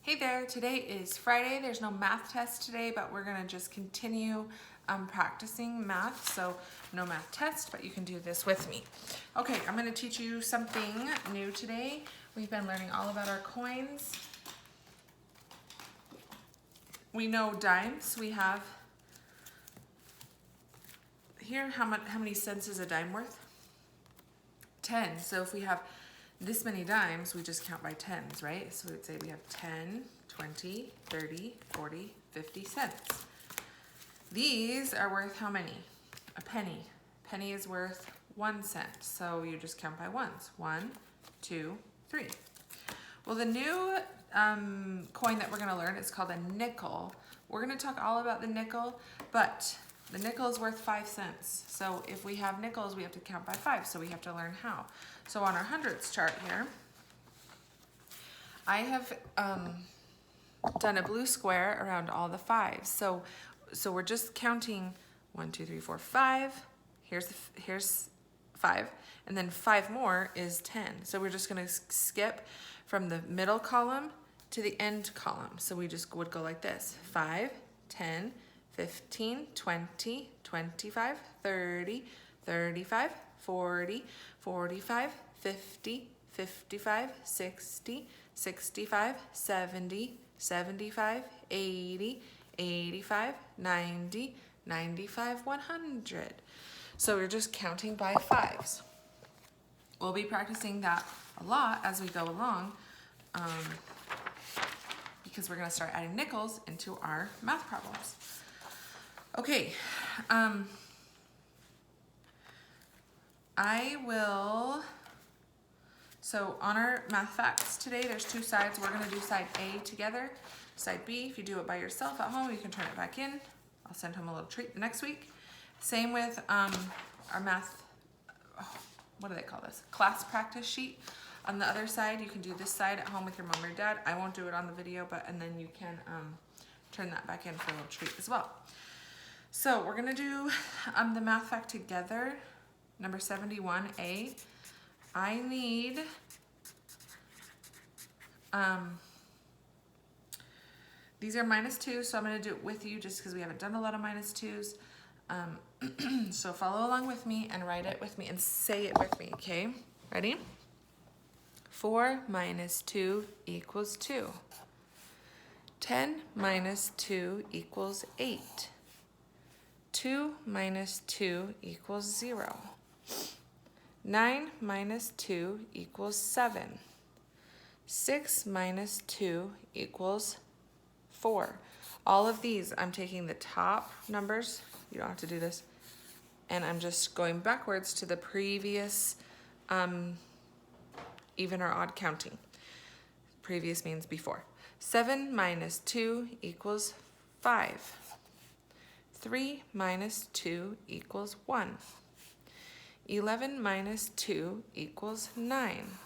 Hey there, today is Friday. There's no math test today, but we're gonna just continue practicing math. So no math test, but you can do this with me. Okay, I'm gonna teach you something new today. We've been learning all about our coins. We know dimes. We have here, how many cents is a dime worth? 10. So if we have this many dimes, we just count by tens, right? So we'd say we have 10, 20, 30, 40, 50 cents. These are worth how many? A penny. Penny is worth 1 cent. So you just count by ones. 1, 2, 3. Well, the new coin that we're gonna learn is called a nickel. We're gonna talk all about the nickel, but the nickel is worth 5 cents. So if we have nickels, we have to count by 5. So we have to learn how. So on our hundredths chart here, I have done a blue square around all the fives. So we're just counting 1, 2, 3, 4, 5. Here's 5, and then 5 more is 10. So we're just gonna skip from the middle column to the end column. So we just would go like this: 5, 10, 15, 20, 25, 30, 35, 40, 45, 50, 55, 60, 65, 70, 75, 80, 85, 90, 95, 100. So we're just counting by fives. We'll be practicing that a lot as we go along because we're going to start adding nickels into our math problems. Okay, so on our math facts today, there's 2 sides. We're gonna do side A together. Side B, if you do it by yourself at home, you can turn it back in. I'll send home a little treat the next week. Same with our math, what do they call this? Class practice sheet. On the other side, you can do this side at home with your mom or dad. I won't do it on the video, and then you can turn that back in for a little treat as well. So we're gonna do the math fact together. Number 71A. I need these are -2, so I'm gonna do it with you just because we haven't done a lot of -2s. So follow along with me and write it with me and say it with me, okay? Ready? 4 minus 2 equals 2. 10 minus 2 equals 8. 2 minus 2 equals 0. 9 minus 2 equals 7. 6 minus 2 equals 4. All of these, I'm taking the top numbers, you don't have to do this, and I'm just going backwards to the previous even or odd counting. Previous means before. 7 minus 2 equals 5. 3 minus 2 equals 1. 11 minus 2 equals 9.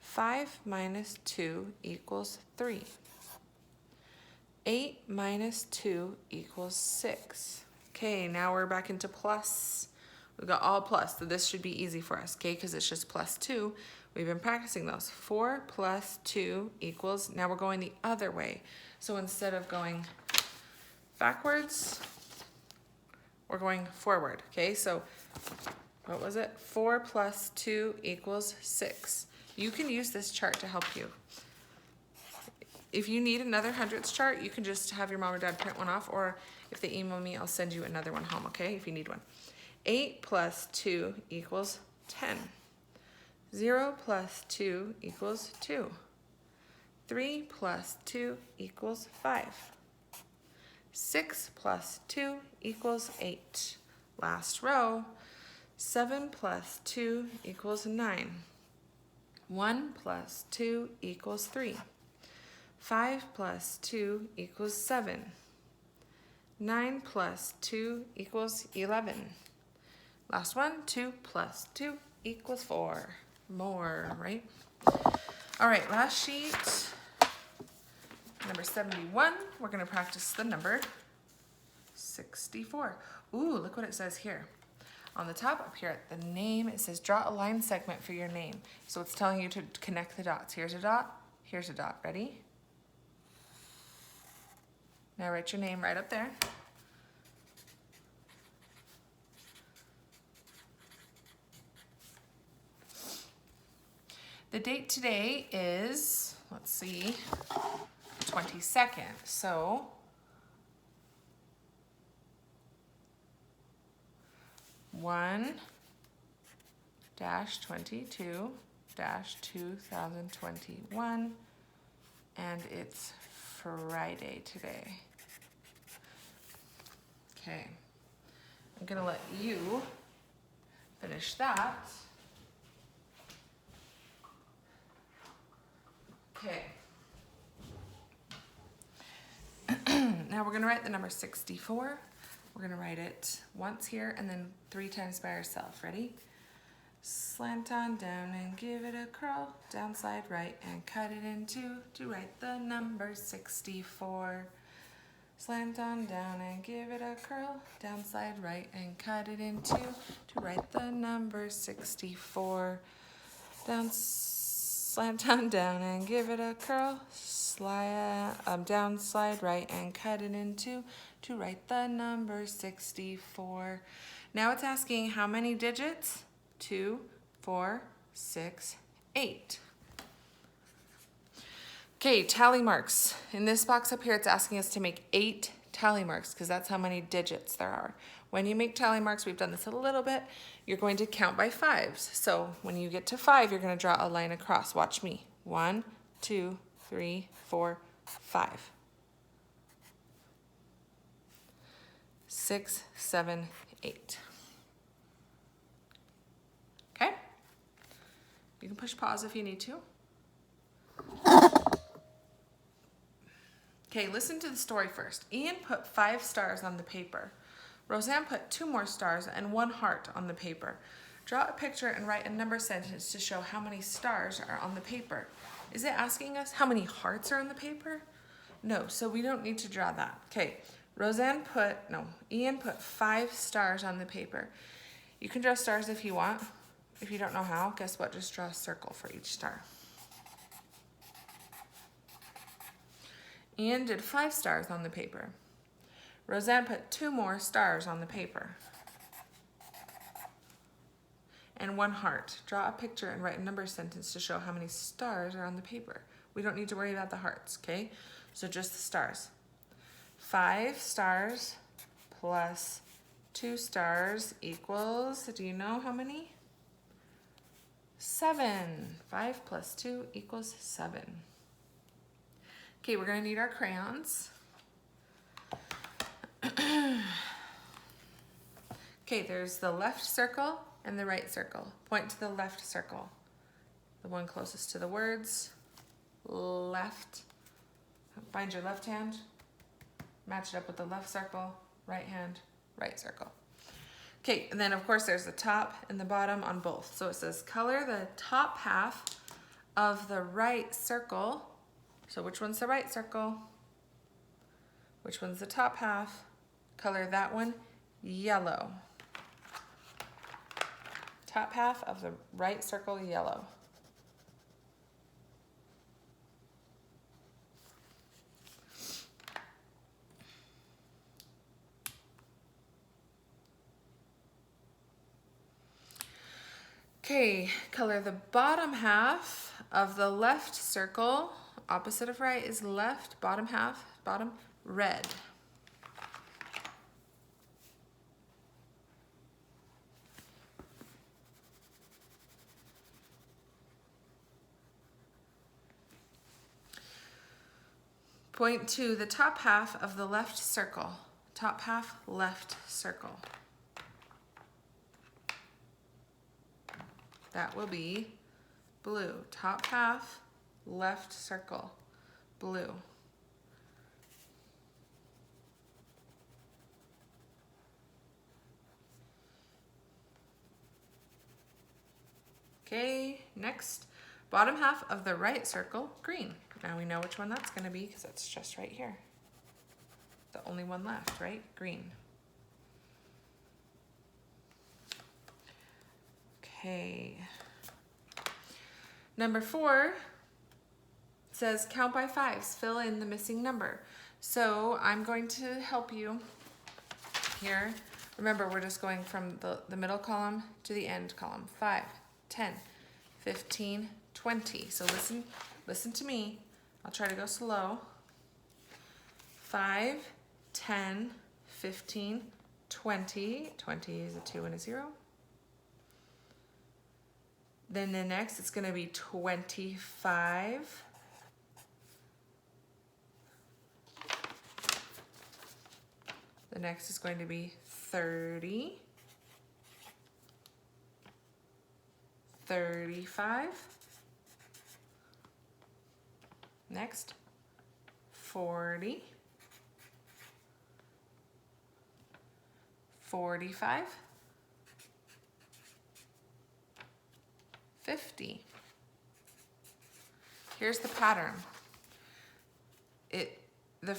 5 minus 2 equals 3. 8 minus 2 equals 6. Okay, now we're back into plus. We've got all plus, so this should be easy for us, okay, because it's just +2. We've been practicing those. 4 plus 2 equals, now we're going the other way. So instead of going backwards, we're going forward, okay? So what was it? 4 plus 2 equals 6. You can use this chart to help you. If you need another hundredths chart, you can just have your mom or dad print one off, or if they email me, I'll send you another one home, okay, if you need one. 8 plus 2 equals 10. 0 plus 2 equals 2. 3 plus 2 equals 5. 6 plus 2 equals 8. Last row. 7 plus 2 equals 9. 1 plus 2 equals 3. 5 plus 2 equals 7. 9 plus 2 equals 11. Last one, 2 plus 2 equals 4. More, right? All right, last sheet. Number 71, we're gonna practice the number 64. Ooh, look what it says here. On the top up here at the name, it says draw a line segment for your name. So it's telling you to connect the dots. Here's a dot, here's a dot. Ready? Now write your name right up there. The date today is, let's see, 22nd. So 1-22-2021, and it's Friday today. Okay, I'm gonna let you finish that. Okay. Now we're gonna write the number 64. We're gonna write it once here and then 3 times by ourselves. Ready? Slant on down and give it a curl, down slide right and cut it in two to write the number 64. Slant on down and give it a curl, down slide right and cut it in two to write the number 64. Slant on down and give it a curl, down slide right and cut it in two to write the number 64. Now it's asking how many digits? 2, 4, 6, 8. Okay, tally marks. In this box up here, it's asking us to make 8 tally marks because that's how many digits there are. When you make tally marks, we've done this a little bit, you're going to count by 5s. So when you get to 5, you're going to draw a line across. Watch me. 1, 2, 3, 4, 5. 6, 7, 8. Okay? You can push pause if you need to. Okay, listen to the story first. Ian put 5 stars on the paper. Roseanne put 2 more stars and 1 heart on the paper. Draw a picture and write a number sentence to show how many stars are on the paper. Is it asking us how many hearts are on the paper? No, so we don't need to draw that. Okay, Ian put 5 stars on the paper. You can draw stars if you want. If you don't know how, guess what? Just draw a circle for each star. Ian did 5 stars on the paper. Roseanne put 2 more stars on the paper. And 1 heart. Draw a picture and write a number sentence to show how many stars are on the paper. We don't need to worry about the hearts, okay? So just the stars. 5 stars plus 2 stars equals, do you know how many? 7. 5 plus 2 equals 7. Okay, we're gonna need our crayons. Okay, there's the left circle and the right circle. Point to the left circle. The one closest to the words. Left. Find your left hand. Match it up with the left circle. Right hand, right circle. Okay, and then of course there's the top and the bottom on both. So it says color the top half of the right circle. So which one's the right circle? Which one's the top half? Color that one yellow. Top half of the right circle yellow. Okay, color the bottom half of the left circle. Opposite of right is left, bottom half, bottom, red. Point to the top half of the left circle. Top half, left circle. That will be blue. Top half, left circle, blue. Okay, next, bottom half of the right circle, green. Now we know which one that's gonna be because it's just right here. The only one left, right? Green. Okay. Number 4 says count by 5s, fill in the missing number. So I'm going to help you here. Remember, we're just going from the middle column to the end column. 5, 10, 15, 20. So listen to me. I'll try to go slow. 5, 10, 15, 20. 20 is a 2 and a 0. Then the next, it's going to be 25. The next is going to be 30. 35. Next, 40. 45. 50. Here's the pattern. The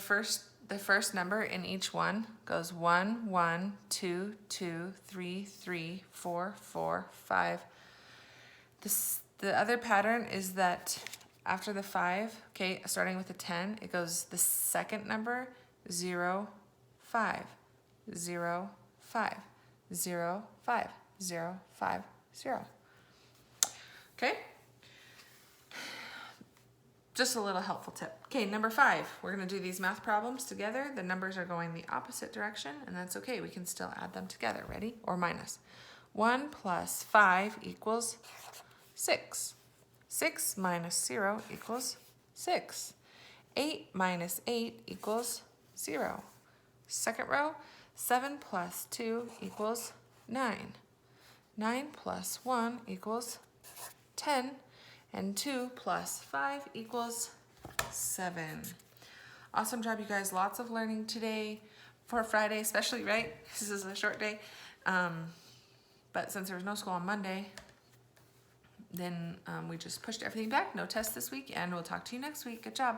first number in each one goes 1, 1, 2, 2, 3, 3, 4, 4, 5. The other pattern is that after the 5, okay, starting with the 10, it goes the second number 0, 5, 0, 5, 0, 5, 0, 5, 0. Okay? Just a little helpful tip. Okay, number 5, we're gonna do these math problems together. The numbers are going the opposite direction, and that's okay. We can still add them together. Ready? Or minus. 1 plus 5 equals 6. 6 minus 0 equals 6. 8 minus 8 equals 0. Second row, 7 plus 2 equals 9. 9 plus 1 equals 10. And 2 plus 5 equals 7. Awesome job, you guys. Lots of learning today for Friday, especially, right? This is a short day. But since there was no school on Monday, then we just pushed everything back. No tests this week, and we'll talk to you next week. Good job.